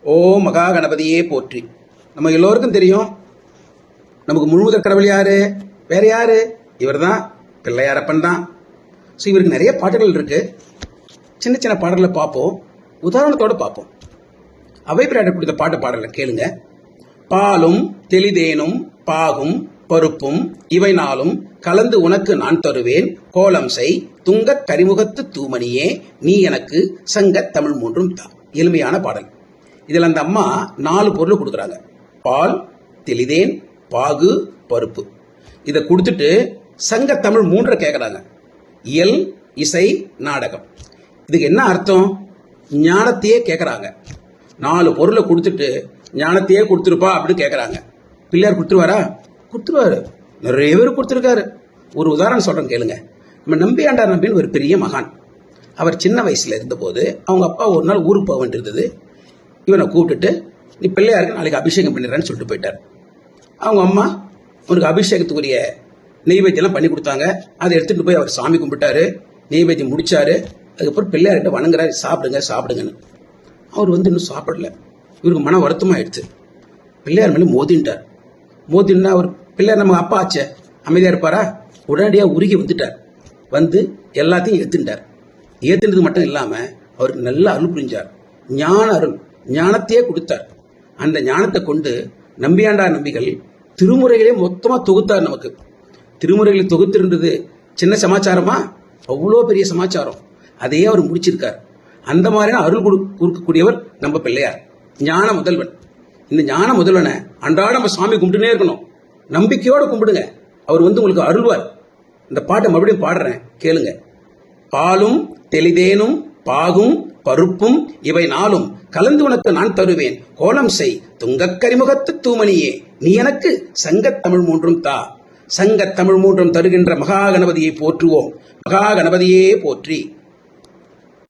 ஓ மகா கணபதியே போற்றி. நம்ம எல்லோருக்கும் தெரியும், நமக்கு முழுமுதற் கடவுள் யாரு? வேற யாரு? இவர் தான், பிள்ளையாரப்பன் தான். ஸோ இவருக்கு நிறைய பாடல்கள் இருக்கு. சின்ன சின்ன பாடல்களை பார்ப்போம், உதாரணத்தோடு பார்ப்போம். அவை பிராடர் கொடுத்த பாடலை கேளுங்க. பாலும் தெளிதேனும் பாகும் பருப்பும் இவை நாளும் கலந்து உனக்கு நான் தருவேன், கோலம் செய் துங்கக் கரிமுகத்து தூமணியே, நீ எனக்கு சங்கத் தமிழ் மூன்றும் தா. எளிமையான பாடல். இதில் அந்த அம்மா 4 பொருள் கொடுக்குறாங்க. பால், தெளிதேன், பாகு, பருப்பு. இதை கொடுத்துட்டு சங்கத் தமிழ் 3 கேட்குறாங்க. இயல், இசை, நாடகம். இதுக்கு என்ன அர்த்தம்? ஞானத்தையே கேட்குறாங்க. 4 பொருளை கொடுத்துட்டு ஞானத்தையே கொடுத்துருப்பா அப்படின்னு கேட்குறாங்க. பிள்ளையார் கொடுத்துருவாரா? கொடுத்துருவாரு. நிறைய பேர் கொடுத்துருக்காரு. ஒரு உதாரணம் சொல்கிறேன் கேளுங்க. நம்ம நம்பியாண்டார் நம்பின்னு ஒரு பெரிய மகான். அவர் சின்ன வயசில் இருந்தபோது அவங்க அப்பா ஒரு நாள் ஊருக்கு போக வேண்டியிருந்தது. இவனை கூப்பிட்டுட்டு, நீ பிள்ளையாருக்கு நாளைக்கு அபிஷேகம் பண்ணிடுறேன்னு சொல்லிட்டு போயிட்டார். அவங்க அம்மா அவனுக்கு அபிஷேகத்துக்குரிய நெய்வேத்தியெல்லாம் பண்ணி கொடுத்தாங்க. அதை எடுத்துகிட்டு போய் அவர் சாமி கும்பிட்டாரு, நெய்வேத்தியம் முடிச்சாரு. அதுக்கப்புறம் பிள்ளையார்கிட்ட வணங்குறாரு, சாப்பிடுங்க சாப்பிடுங்கன்னு. அவர் இன்னும் சாப்பிடல. இவருக்கு மன வருத்தமாயிடுச்சு. பிள்ளையார் மேலே மோதின்ட்டார். மோதின்னா அவர் பிள்ளையார் நம்ம அப்பா ஆச்சே, அமைதியாக இருப்பாரா? உடனடியாக உருகி வந்துட்டார். வந்து எல்லாத்தையும் ஏற்றுட்டார். ஏற்றுனது மட்டும் இல்லாமல் அவருக்கு நல்ல அருள் புரிஞ்சார். ஞான அருள், ஞானத்தையே கொடுத்தார். அந்த ஞானத்தை கொண்டு நம்பியாண்டார் நம்பிகள் திருமுறைகளே மொத்தமாக தொகுத்தார். நமக்கு திருமுறைகளை தொகுத்திருந்தது சின்ன சமாச்சாரமா? அவ்வளோ பெரிய சமாச்சாரம். அதையே அவர் முடிச்சிருக்கார். அந்த மாதிரியான அருள் கொடுக்கக்கூடியவர் நம்ம பிள்ளையார், ஞான முதல்வன். இந்த ஞான முதல்வனை அன்றாட நம்ம சாமி கும்பிட்டுனே இருக்கணும். நம்பிக்கையோடு கும்பிடுங்க, அவர் உங்களுக்கு அருள்வார். இந்த பாட்டை மறுபடியும் பாடுறேன், கேளுங்க. பாலும் தெளிதேனும் பாகும் பருப்பும் இவை நாளும் கலந்து உனக்கு நான் தருவேன், கோலம் செய் துங்கக் கரிமுகத்து தூமணியே, நீ எனக்கு சங்கத் தமிழ் மூன்றும் தா. சங்கத் தமிழ் மூன்றும் தருகின்ற மகா கணபதியை போற்றுவோம். மகா கணபதியே போற்றி.